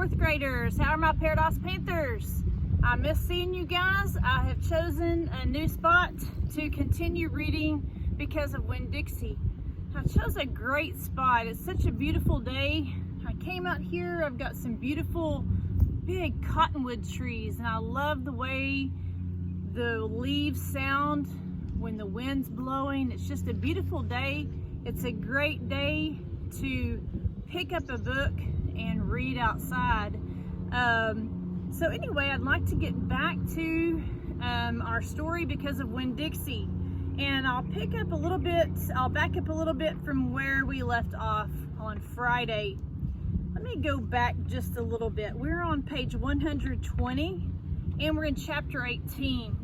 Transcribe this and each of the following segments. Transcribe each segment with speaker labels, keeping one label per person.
Speaker 1: fourth graders. How are my Paradox Panthers? I miss seeing you guys. I have chosen a new spot to continue reading because of Winn-Dixie. I chose a great spot. It's such a beautiful day. I came out here. I've got some beautiful big cottonwood trees, and I love the way the leaves sound when the wind's blowing. It's just a beautiful day. It's a great day to pick up a book and read outside. So anyway, I'd like to get back to our story because of Winn-Dixie, and I'll back up a little bit from where we left off on Friday. Let me go back just a little bit. We're on page 120 and we're in chapter 18.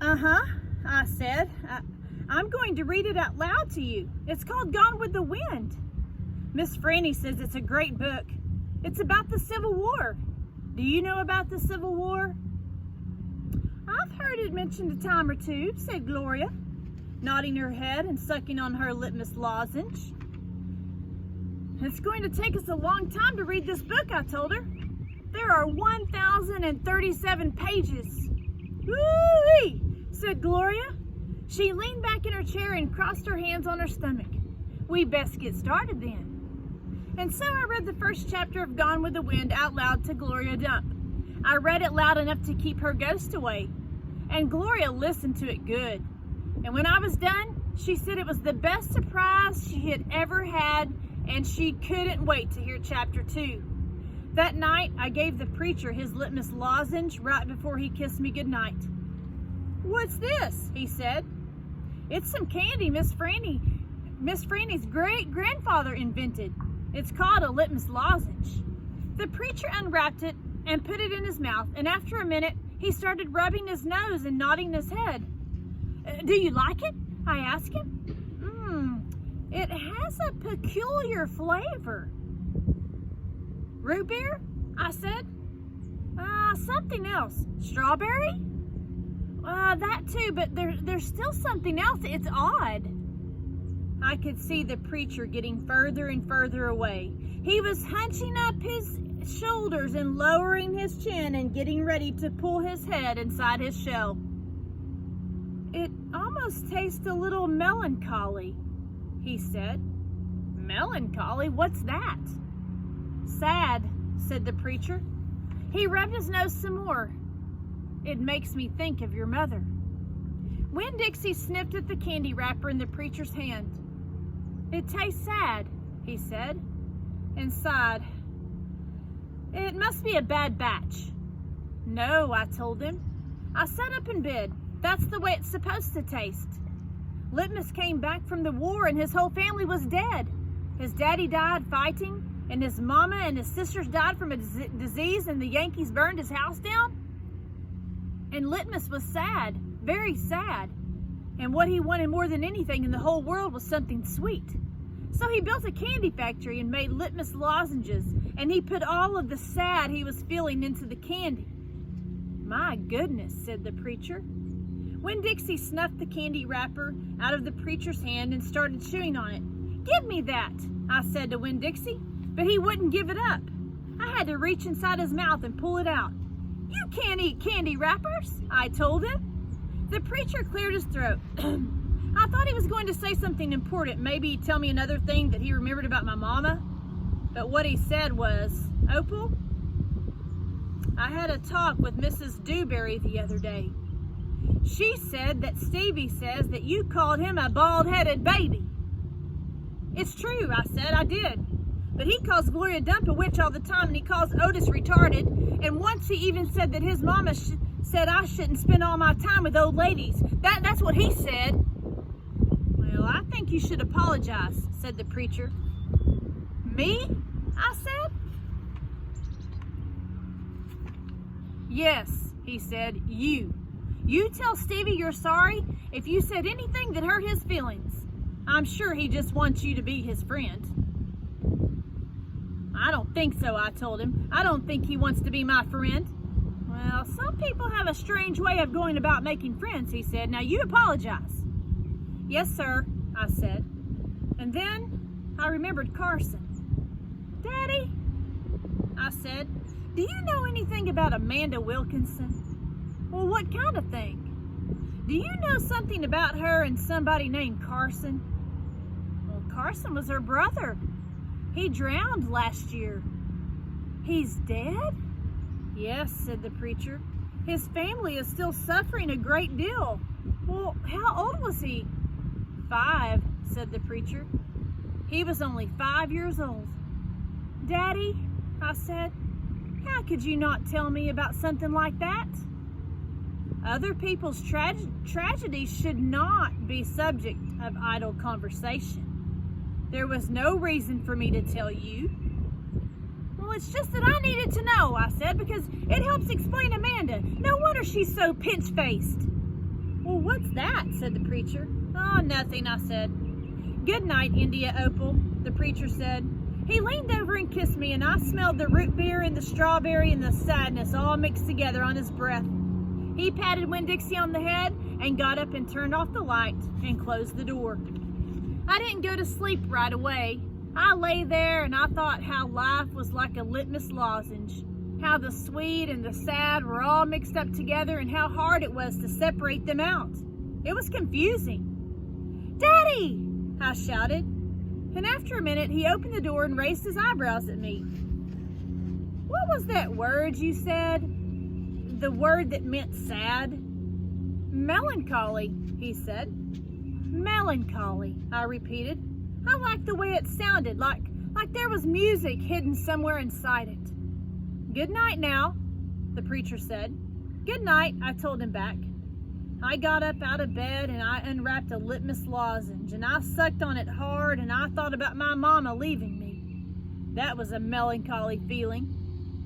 Speaker 1: I said, I'm going to read it out loud to you. It's called Gone with the Wind. Miss Franny says it's a great book. It's about the Civil War. Do you know about the Civil War? I've heard it mentioned a time or two, said Gloria, nodding her head and sucking on her litmus lozenge. It's going to take us a long time to read this book, I told her. There are 1,037 pages. Woo-wee, said Gloria. She leaned back in her chair and crossed her hands on her stomach. We best get started then. And so I read the first chapter of Gone with the Wind out loud to Gloria Dump. I read it loud enough to keep her ghost away, and Gloria listened to it good. And when I was done, she said it was the best surprise she had ever had, and she couldn't wait to hear chapter 2. That night, I gave the preacher his litmus lozenge right before he kissed me goodnight. What's this? He said. It's some candy Miss Franny's great-grandfather invented. It's called a litmus lozenge. The preacher unwrapped it and put it in his mouth, and after a minute, he started rubbing his nose and nodding his head. Do you like it? I asked him. It has a peculiar flavor. Root beer? I said. Something else. Strawberry? That too, but there's still something else. It's odd. I could see the preacher getting further and further away. He was hunching up his shoulders and lowering his chin and getting ready to pull his head inside his shell. It almost tastes a little melancholy, he said. Melancholy? What's that? Sad, said the preacher. He rubbed his nose some more. It makes me think of your mother. Winn-Dixie sniffed at the candy wrapper in the preacher's hand. It tastes sad, he said, and sighed. It must be a bad batch. No, I told him. I sat up in bed. That's the way it's supposed to taste. Litmus came back from the war and his whole family was dead. His daddy died fighting, and his mama and his sisters died from a disease, and the Yankees burned his house down. And Litmus was sad, very sad. And what he wanted more than anything in the whole world was something sweet. So he built a candy factory and made litmus lozenges, and he put all of the sad he was feeling into the candy. My goodness, said the preacher. Winn-Dixie snuffed the candy wrapper out of the preacher's hand and started chewing on it. Give me that, I said to Winn-Dixie, but he wouldn't give it up. I had to reach inside his mouth and pull it out. You can't eat candy wrappers, I told him. The preacher cleared his throat. I thought he was going to say something important, maybe tell me another thing that he remembered about my mama. But what he said was, Opal, I had a talk with Mrs. Dewberry the other day. She said that Stevie says that you called him a bald-headed baby. It's true, I said, I did. But he calls Gloria Dump a witch all the time, and he calls Otis retarded. And once he even said that his mama said I shouldn't spend all my time with old ladies. That's what he said. Well, I think you should apologize, said the preacher. Me? I said. Yes, he said, you. You tell Stevie you're sorry if you said anything that hurt his feelings. I'm sure he just wants you to be his friend. I don't think so, I told him. I don't think he wants to be my friend. Well, some people have a strange way of going about making friends, he said. Now you apologize. Yes, sir, I said. And then I remembered Carson. Daddy, I said. Do you know anything about Amanda Wilkinson? Well, what kind of thing? Do you know something about her and somebody named Carson? Well, Carson was her brother. He drowned last year. He's dead? Yes, said the preacher. His family is still suffering a great deal. Well, how old was he? 5, said the preacher. He was only 5 years old. Daddy, I said, how could you not tell me about something like that? Other people's tragedies should not be subject of idle conversation. There was no reason for me to tell you. Well, it's just that I needed to know, I said, because it helps explain Amanda. No wonder she's so pinch-faced. Well, what's that? Said the preacher. Oh, nothing, I said. Good night, India Opal, the preacher said. He leaned over and kissed me, and I smelled the root beer and the strawberry and the sadness all mixed together on his breath. He patted Winn-Dixie on the head and got up and turned off the light and closed the door. I didn't go to sleep right away. I lay there and I thought how life was like a litmus lozenge, how the sweet and the sad were all mixed up together and how hard it was to separate them out. It was confusing. Daddy! I shouted. And after a minute, he opened the door and raised his eyebrows at me. What was that word you said? The word that meant sad? Melancholy, he said. Melancholy, I repeated. I liked the way it sounded, like there was music hidden somewhere inside it. Good night now, the preacher said. Good night, I told him back. I got up out of bed and I unwrapped a litmus lozenge and I sucked on it hard and I thought about my mama leaving me. That was a melancholy feeling.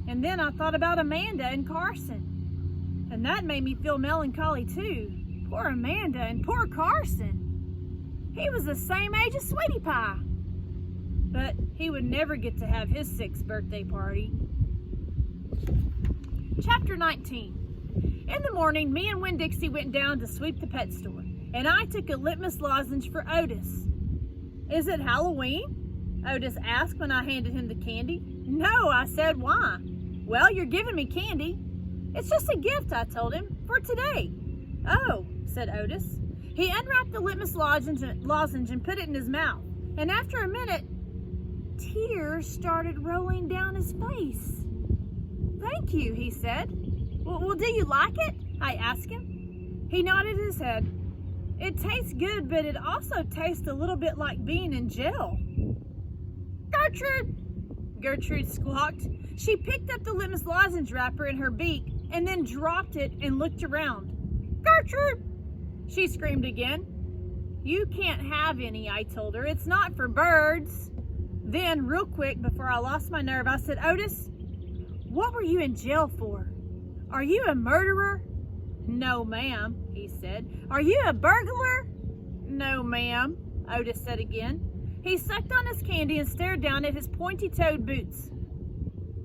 Speaker 1: And then I thought about Amanda and Carson. And that made me feel melancholy too. Poor Amanda and poor Carson. He was the same age as Sweetie Pie. But he would never get to have his 6th birthday party. Chapter 19. In the morning, me and Winn-Dixie went down to sweep the pet store, and I took a litmus lozenge for Otis. Is it Halloween? Otis asked when I handed him the candy. No, I said, why? Well, you're giving me candy. It's just a gift, I told him, for today. Oh, said Otis. He unwrapped the litmus lozenge and put it in his mouth, and after a minute, tears started rolling down his face. Thank you, he said. Well, do you like it? I asked him. He nodded his head. It tastes good, but it also tastes a little bit like being in jail. Gertrude squawked. She picked up the litmus lozenge wrapper in her beak and then dropped it and looked around. Gertrude! She screamed again. You can't have any, I told her. It's not for birds. Then, real quick, before I lost my nerve, I said, Otis, what were you in jail for? Are you a murderer? No, ma'am, he said. Are you a burglar? No, ma'am, Otis said again. He sucked on his candy and stared down at his pointy-toed boots.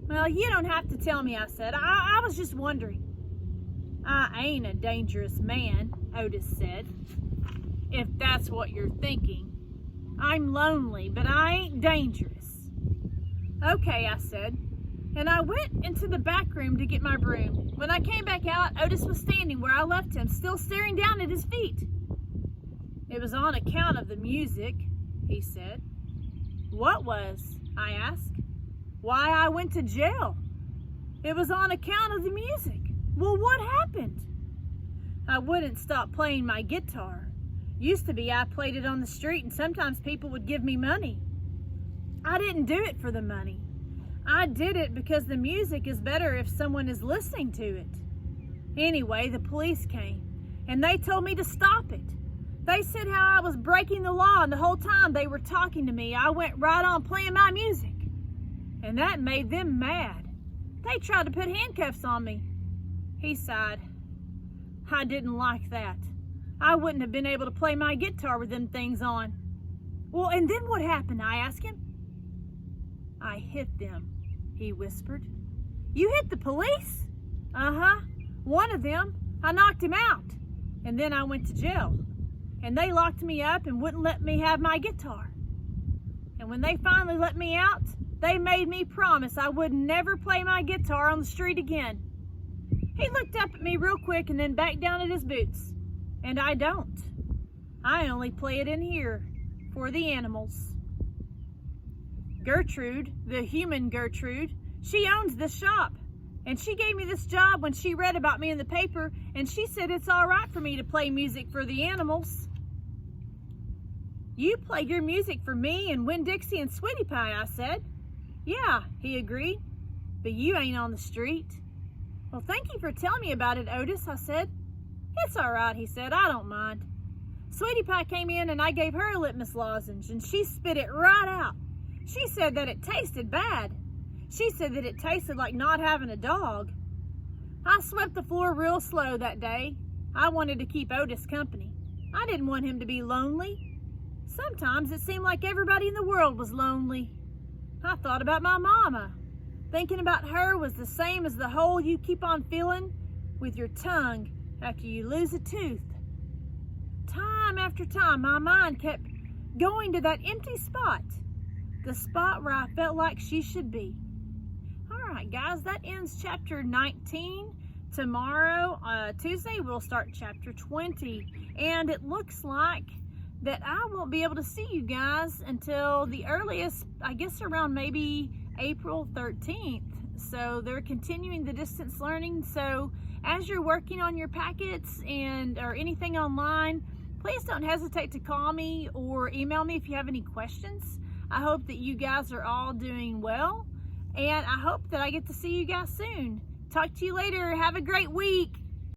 Speaker 1: Well, you don't have to tell me, I said. I was just wondering. I ain't a dangerous man, Otis said. If that's what you're thinking. I'm lonely, but I ain't dangerous. Okay, I said. And I went into the back room to get my broom. When I came back out, Otis was standing where I left him, still staring down at his feet. It was on account of the music, he said. What was? I asked. Why I went to jail. It was on account of the music. Well, what happened? I wouldn't stop playing my guitar. Used to be I played it on the street and sometimes people would give me money. I didn't do it for the money. I did it because the music is better if someone is listening to it. Anyway, the police came, and they told me to stop it. They said how I was breaking the law, and the whole time they were talking to me, I went right on playing my music. And that made them mad. They tried to put handcuffs on me. He sighed. I didn't like that. I wouldn't have been able to play my guitar with them things on. Well, and then what happened? I asked him. I hit them, he whispered. You hit the police? Uh-huh. One of them. I knocked him out. And then I went to jail. And they locked me up and wouldn't let me have my guitar. And when they finally let me out, They made me promise I would never play my guitar on the street again. He looked up at me real quick and then back down at his boots. And I don't. I only play it in here for the animals. Gertrude, the human Gertrude, she owns this shop. And she gave me this job when she read about me in the paper, and she said it's all right for me to play music for the animals. You play your music for me and Winn-Dixie and Sweetie Pie, I said. Yeah, he agreed, but you ain't on the street. Well, thank you for telling me about it, Otis, I said. It's all right, he said, I don't mind. Sweetie Pie came in and I gave her a litmus lozenge and she spit it right out. She said that it tasted bad. She said that it tasted like not having a dog. I swept the floor real slow that day. I wanted to keep Otis company. I didn't want him to be lonely. Sometimes it seemed like everybody in the world was lonely. I thought about my mama. Thinking about her was the same as the hole you keep on filling with your tongue after you lose a tooth. Time after time, my mind kept going to that empty spot, the spot where I felt like she should be. All right, guys, that ends chapter 19. Tomorrow, Tuesday, we'll start chapter 20. And it looks like that I won't be able to see you guys until the earliest, I guess around maybe April 13th. So they're continuing the distance learning. So as you're working on your packets or anything online, please don't hesitate to call me or email me if you have any questions. I hope that you guys are all doing well, and I hope that I get to see you guys soon. Talk to you later. Have a great week.